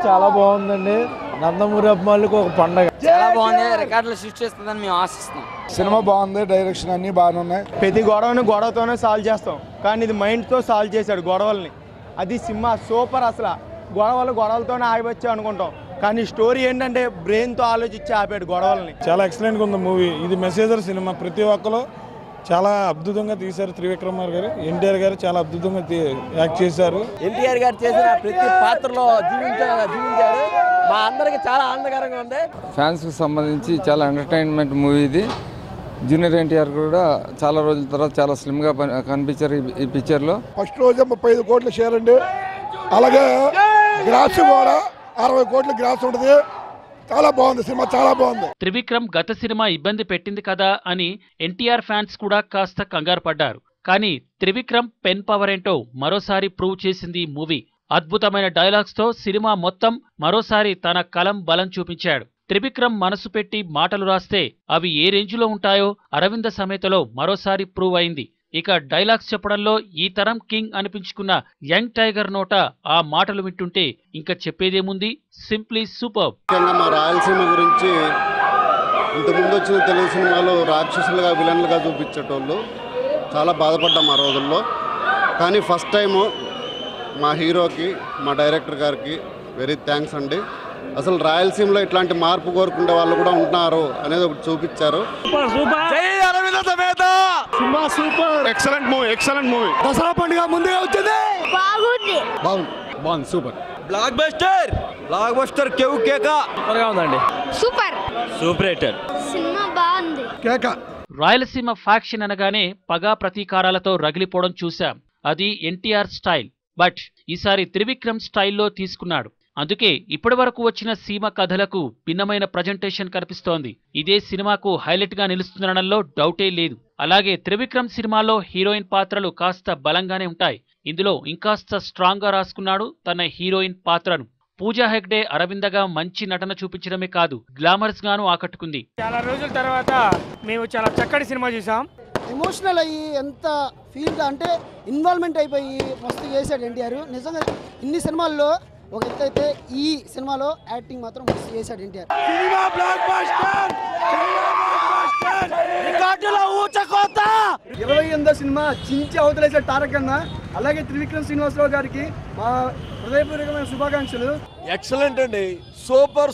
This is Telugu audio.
చాలా బాగుందండి. నందమూరి అభిమానులకు ఒక పండగ. చాలా బాగుంది. రికార్డులు సృష్టిస్తుందని మేము ఆశిస్తున్నాం. సినిమా బాగుంది, డైరెక్షన్ అన్ని బాగానే ఉన్నాయి. ప్రతి గొడవతోనే సాల్వ్ చేస్తాం, కానీ ఇది మైండ్తో సాల్వ్ చేశాడు గొడవల్ని. అది సినిమా సూపర్. అసలు గొడవలతోనే ఆగిపోవచ్చు అనుకుంటాం, కానీ స్టోరీ ఏంటంటే బ్రెయిన్తో ఆలోచించి ఆపాడు గొడవల్ని. చాలా ఎక్సలెంట్గా ఉంది మూవీ. ఇది మెసేజర్ సినిమా. ప్రతి ఒక్కరు చాలా అద్భుతంగా తీశారు. త్రివిక్రమ్ గారు, ఎన్టీఆర్ గారు చాలా అద్భుతంగా యాక్ట్ చేశారు. ఎన్టీఆర్ గారు చేసిన ప్రతి పాత్రలో జీవించారు. మా అందరికి చాలా ఆనందకరంగా ఉంది. ఫ్యాన్స్ కు సంబంధించి చాలా ఎంటర్టైన్మెంట్ మూవీ ఇది. జూనియర్ ఎన్టీఆర్ కూడా చాలా రోజుల తర్వాత చాలా స్లిమ్ గా కనిపించారు ఈ పిక్చర్ లో. ఫస్ట్ రోజే 35 కోట్ల షేర్ అండి. అలాగే గ్రాస్ కూడా 60 కోట్ల గ్రాస్ ఉంటుంది. చాలా బాగుంది సినిమా, చాలా బాగుంది. త్రివిక్రమ్ గత సినిమా ఇబ్బంది పెట్టింది కదా అని ఎన్టీఆర్ ఫ్యాన్స్ కూడా కాస్త కంగారు పడ్డారు. కానీ త్రివిక్రమ్ పెన్ పవర్ ఏంటో మరోసారి ప్రూవ్ చేసింది మూవీ. అద్భుతమైన డైలాగ్స్ తో సినిమా మొత్తం మరోసారి తన కలం బలం చూపించాడు. త్రివిక్రమ్ మనసు పెట్టి మాటలు రాస్తే అవి ఏ రేంజ్లో ఉంటాయో అరవింద సమేతలో మరోసారి ప్రూవ్ అయింది. ఇక డైలాగ్స్ చెప్పడంలో ఈ తరం కింగ్ అనిపించుకున్న యంగ్ టైగర్ నోట ఆ మాటలు వింటుంటే ఇంకా చెప్పేదేముంది, సింప్లీ సూపర్. మా రాయలసీమ గురించి ఇంతకుముందు వచ్చిన తెలుగు సినిమాలు రాక్షసులుగా విలన్లుగా చూపించేటోళ్ళు చాలా బాధపడ్డాం ఆ రోజుల్లో. కానీ ఫస్ట్ టైము మా హీరోకి, మా డైరెక్టర్ గారికి వెరీ థ్యాంక్స్ అండి. అసలు రాయలసీమలో ఇట్లాంటి మార్పు కోరుకునే వాళ్ళు కూడా ఉంటున్నారు అనేది ఒకటి చూపించారు. Excellent movie. దసరా పండుగ ముందుగా వచ్చింది. బాగుంది సూపర్. బ్లాక్ బస్టర్ కేవ్ కేక ఉందండి. సూపర్ రేటెడ్ సినిమా బాగుంది. కేక. రాయలసీమ ఫ్యాక్షన్ అనగానే పగా ప్రతీకారాలతో రగిలిపోవడం చూశాం. అది ఎన్టీఆర్ స్టైల్. బట్ ఈసారి త్రివిక్రమ్ స్టైల్లో తీసుకున్నాడు. అందుకే ఇప్పటి వరకు వచ్చిన సీమ కథలకు భిన్నమైన ప్రజెంటేషన్ కనిపిస్తోంది. ఇదే సినిమాకు హైలైట్ గా నిలుస్తుందనడంలో డౌటే లేదు. అలాగే త్రివిక్రమ్ సినిమాలో హీరోయిన్ పాత్రలు కాస్త బలంగానే ఉంటాయి. ఇందులో ఇంకాస్త స్ట్రాంగ్ గా రాసుకున్నాడు తన హీరోయిన్ పాత్రను. పూజా హెగ్డే అరవిందగా మంచి నటన చూపించడమే కాదు, గ్లామరస్ గాను ఆకట్టుకుంది. చాలా రోజుల తర్వాత మేము చాలా చక్కటి సినిమా చూసాం. ఎమోషనల్ అయ్యి ఎంత ఫీల్గా అంటే ఇన్వాల్వ్మెంట్ అయిపోయి మస్తు చేశాడు ఎన్టీఆర్. నిజంగా ఇన్ని సినిమాల్లో ఒక ఎత్తు అయితే ఈ సినిమాలో యాక్టింగ్ మాత్రం మస్తు చేశాడు ఎన్టీఆర్. 28వ సినిమా చించి అవతలేసాడు తారక్ అన్న. అలాగే త్రివిక్రమ్ శ్రీనివాసరావు గారికి మా హృదయపూర్వకమైన శుభాకాంక్షలు. ఎక్సలెంట్ అండి. సూపర్.